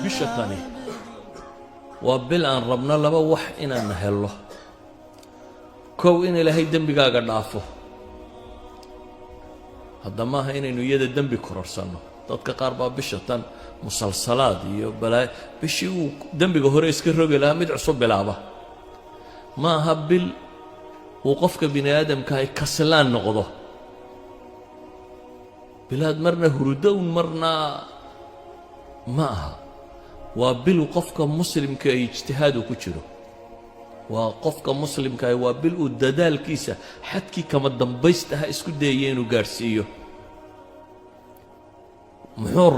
bishatani waa bil aan rabno laba wax inaan helno kow in ilaahay dembigaaga dhaafo hadda maaha inaynu iyada dembi kororsanno dadka qaar baa bishatan musalsalaad iyo balaa bishii uu dembiga hore iska rogi lahaa mid cusub bilaaba ma aha bil uu qofka bini aadamka ay kaslaan noqdo bilaad marna hurudown marna ma aha waa bil qofka muslimka ay ijtihaadu ku jiro waa qofka muslimka ay waa bil uu dadaalkiisa xadkii kama dambaysta ha isku dayay inuu gaarsiiyo muxuu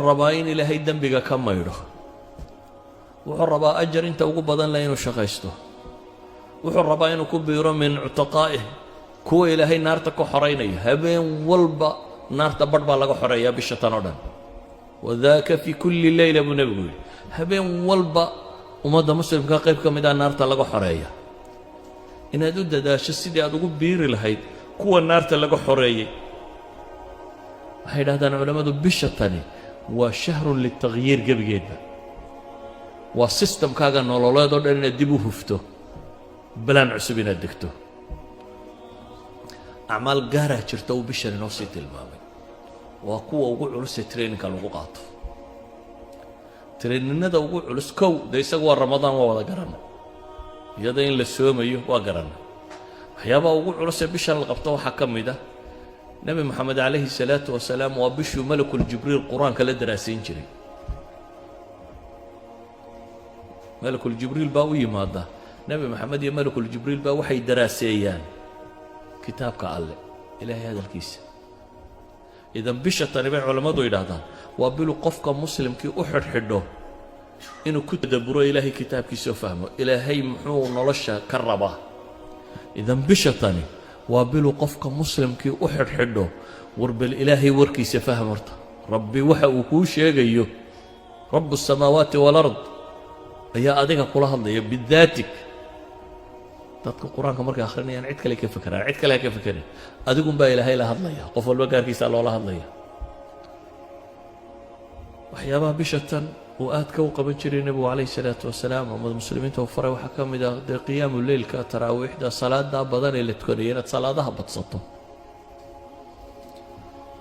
rabaa in ilaahay dembiga ka maydho wuxuu rabaa ajar inta ugu badan leh inuu shaqaysto wuxuu rabaa inuu ku biiro min cutaqaa'ih kuwa ilaahay naarta ka xoraynaya habeen walba naarta badh baa laga xoreeyaa bishatan oo dhan wadaaka fi kulli leyla buu nebigu yidhi habeen walba ummadda muslimka qayb ka mid ah naarta laga xoreeya inaad u dadaasho sidii aad ugu biiri lahayd kuwa naarta laga xoreeyey waxay yidhahdaan culammadu bishatani waa shahrun litakhyiir gebigeedba waa sistamkaaga nololeed oo dhan inaad dib u hufto balaan cusub inaad degto acmaal gaaraa jirta uu bishan inoo sii tilmaamay waa kuwa ugu culusee traininka lagu qaato traininada ugu culus kow dee isagu waa ramadaan waa wada garanay iyada in la soomayo waa garanay waxyaabaha ugu culusee bishan la qabto waxaa ka mid ah nebi moxamed calayhi salaatu wasalaam waa bishuu malakul jibriil qur-aanka la daraasiin jiray malakul jibriil baa u yimaada nebi moxamed iyo malakul jibriil baa waxay daraaseeyaan kitaabka alle ilaahay hadalkiisa idan bishatani bay culammadu yidhaahdaan waa bilu qofka muslimkii u xidhxidho inuu ku tadabburo ilaahay kitaabkiisao fahmo ilaahay muxuu nolosha ka rabaa idan bishatani waa bilu qofka muslimkii u xidhxidho warbal ilaahay warkiisa fahm horta rabbi waxa uu kuu sheegayo rabu الsamaawaati wاlard ayaa adiga kula hadlaya bidaatik dadka qur-aanka markay akhrinayaan cid kale ka fekeraan cid kale ha ka fekerin adigunbaa ilaahay la hadlaya qof walba gaarkiisa loola hadlaya waxyaabaha bishatan uu aadka u qaban jiray nebigu calayhi salaatu wasalaam ummad muslimiinta uu faray waxaa ka mid ah dee qiyaamu leylka taraawiixda salaadaa badan ee la tukanaya inaad salaadaha badsato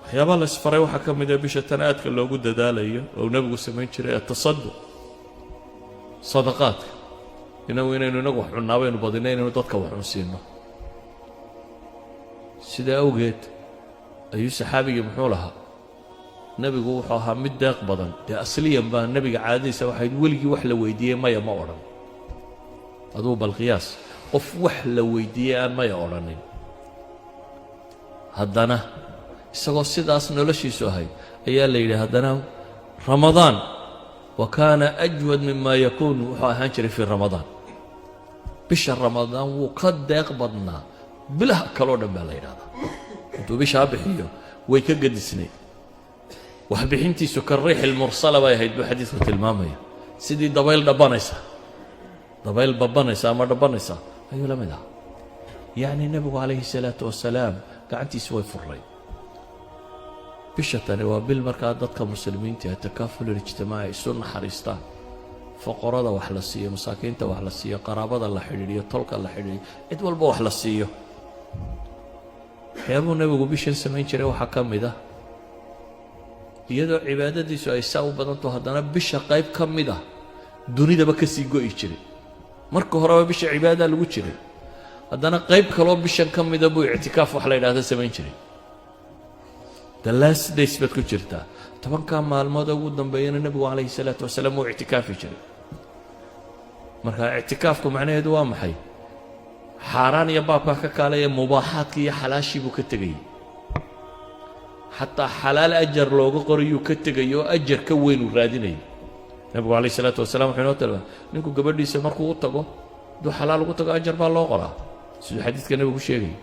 waxyaabaha la isfaray waxaa ka mid ah bishatan aadka loogu dadaalayo oo nebigu samayn jiray atasaduq sadaqaadka inaynu inagu wax cunaabaynu badina inaynu dadka wax cunsiino sidaa awgeed ayuu saxaabigii muxuu lahaa nebigu wuxuu ahaa mid deeq badan dee asliyan baa nebiga caadadiisa waxayd weligii wax la weydiiyey maya ma odhan aduu balqiyaas qof wax la weydiiyey aan maya odhanin haddana isagoo sidaas noloshiisu ahayd ayaa la yidhi haddana ramadaan wa kaana ajwad mima yakuun wuxuu ahaan jiray fii ramadaan bisha ramadaan wuu ka deeq badnaa bilaha kaloo dhan baa la yidhahdaa intuu bishaa bixiyo way ka gedisnay waxbixintiisu ka riix ilmursala bay ahayd buu xadiidku tilmaamaya sidii dabayl dhabanaysa dabayl babanaysa ama dhabanaysa ayuu la mid ahaa yacni nebigu calayhi salaatu wasalaam gacantiisu way furray bishatani waa bil markaa dadka muslimiinta ee takaafululijtimaaci isu naxariistaan foqorada wax la siiyo masaakiinta wax la siiyo qaraabada la xidhiidhiyo tolka la xidhiidhiyo cid walba wax la siiyo waxyaabuu nebigu bishan samayn jiray waxaa ka mid ah iyadoo cibaadadiisu ay saa u badanto haddana bisha qayb ka mid ah dunidaba ka sii go'i jiray marka horeba bisha cibaadadaa lagu jiray haddana qayb kaloo bishan ka mida buu ictikaaf wax la yidhaahda samayn jiray the last days baad ku jirtaa tobankaa maalmood ugu dambeeyana nebigu calayhi salaatu wasalaam wuu ictikaafi jiray marka ictikaafku macnaheedu waa maxay xaaraan iyo baabkaa ka kaalaya mubaaxaadkii iyo xalaashii buu ka tegayey xataa xalaal ajar looga qorayuu ka tegay oo ajar ka weyn uu raadinayay nebigu calayhi salaatu wasalaam wuxuu inoo tilmaamay ninku gabadhiisa markuu u tago hadduu xalaal ugu tago ajar baa loo qoraa siduu xadiidka nebigu sheegayay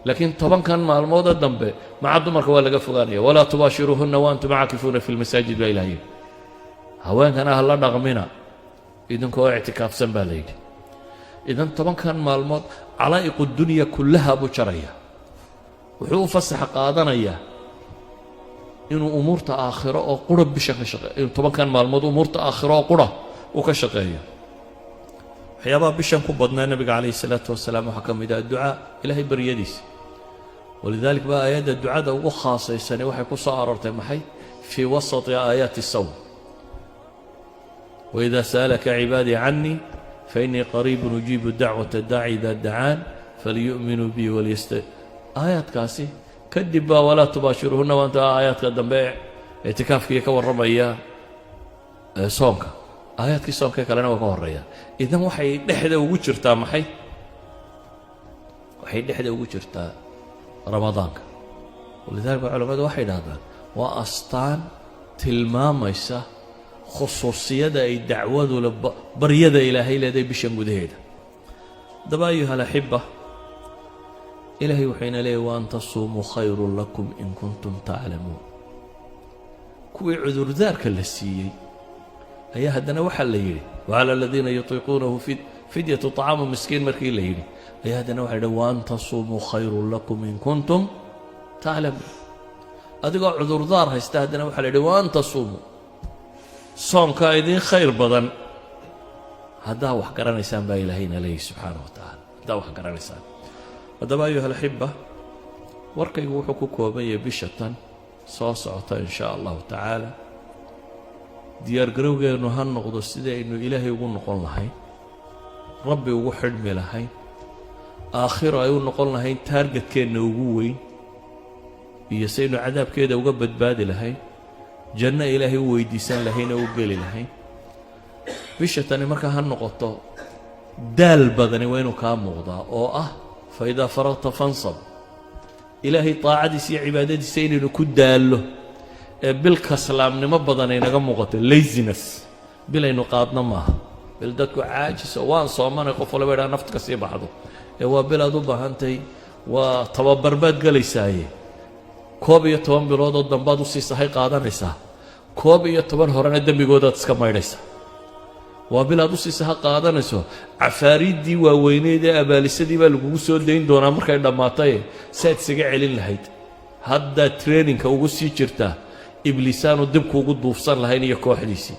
laakiin tobankan maalmooda dambe maca dumarka waa laga fogaanaya walaa tubaashiruuhunna wa antum caakifuuna fi lmasaajid baa ilaah yidhi haweenkana ha la dhaqmina idinkoo ictikaafsan baa la yidhi idan tobankan maalmood calaa'iqu dunya kullaha buu jaraya wuxuu u fasax qaadanayaa inuu umuurta aakhiro oo qura bisha ka shaqeeyo inuu 10 kan maalmood umuurta aakhiro oo qura uu ka shaqeeyo waxyaabaha bishan ku badnaa nabiga calayhi salaatu wasalaam waxaa ka mid ah ducaa ilaahay baryadiisa walidalik baa aayadda ducada ugu khaasaysan waxay ku soo aroortay maxay fii wasati aayaati sawm وإذا سألك عبادي عني فإني قريب أجيب دعوة الداعي إذا دعان فليؤمنوا بي آيات كاسي كدبا ولا تباشرهن وأنت آيات قدام بيع اعتكاف كي كور ربيا صومك آيات كي صومك كلنا وكور ريا إذا وحي دحدا وجرتا محي وحي دحدا وجرتا رمضانك ولذلك العلماء واحد هذا وأسطان tilmaamaysa khusuusiyada ay dacwadu baryada ilaahay leedahay bishan gudaheeda daba ayuha alaxiba ilaahay wuxuuna leeyahy wa an tasuumuu khayrun lakum in kuntum taclamuun kuwii cudurdaarka la siiyey ayaa haddana waxaa la yidhi wacala aladiina yutiiquunahu fidyatu طacaamu miskiin markii la yidhi ayaa haddana waxaa yidhi wa an tasuumuu khayrun lakum in kuntum taclamuun adigoo cudurdaar haysta haddana waxaa la yidhi wa an tasuumuu soonkaa idiin khayr badan haddaa wax garanaysaan baa ilaahayna leeyahy subxaana wa tacaala haddaa wax garanaysaan haddaba ayuha alaxiba warkaygu wuxuu ku kooban yahay bisha tan soo socota in shaa allahu tacaala diyaargarowgeennu ha noqdo sidaynu ilaahay ugu noqon lahayn rabbi ugu xidhmi lahayn aakhiro ay u noqon lahayn taargetkeenna ugu weyn iyo saynu cadaabkeeda uga badbaadi lahayn janno ilaahay u weydiisan lahayn oo u geli lahayn bisha tani markaa ha noqoto daal badani waa inuu kaa muuqdaa oo ah fa idaa faragta fansab ilaahay taacadiisa iyo cibaadadiisa inaynu ku daallo ee bil kaslaamnimo badan ay naga muuqato laziness bil aynu qaadno maaha bil dadku caajiso waan soomanay qof walba idhaa nafta ka sii baxdo ee waa bil aad u baahantay waa tababar baad gelaysaaye 11 bilood oo dambaad u sii sahay qaadanaysaa 11 horena dembigoodaad iska maydhaysaa waa bil aad u sii saha qaadanayso cafaariiddii waaweyneed ee abaalisadii baa lagugu soo dayn doonaa markay dhammaatay saad isaga celin lahayd haddaa traininka ugu sii jirtaa ibliisaanu dibku ugu duufsan lahayn iyo kooxdiisii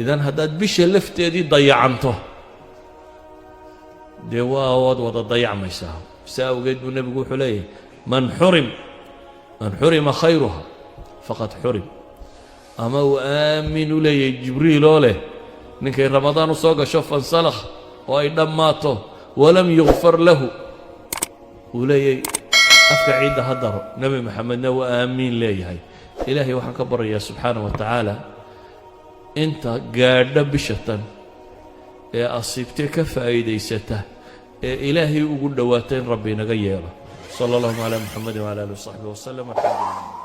idan haddaad bisha lafteedii dayacanto dee waad wada dayacmaysaa saa awgeed buu nebigu wuxuu leeyahay man xurima khayruha faqad xurim ama uu aamin u leeyahay jibriil oo leh ninkay ramadaan u soo gasho fansalakh oo ay dhammaato walam yugfar lahu uu leeyahay afka ciidda ha daro nebi maxamedna waa aamiin leeyahay ilaahay waxaan ka baryayaa subxaana wa tacaala inta gaadha bishatan ee asiibtee ka faa'iidaysata ee ilaahay ugu dhowaata in rabbi inaga yeelo sala allahu calaa muxamedin wala alihi wasaxbihi wasalam alxamdu lilah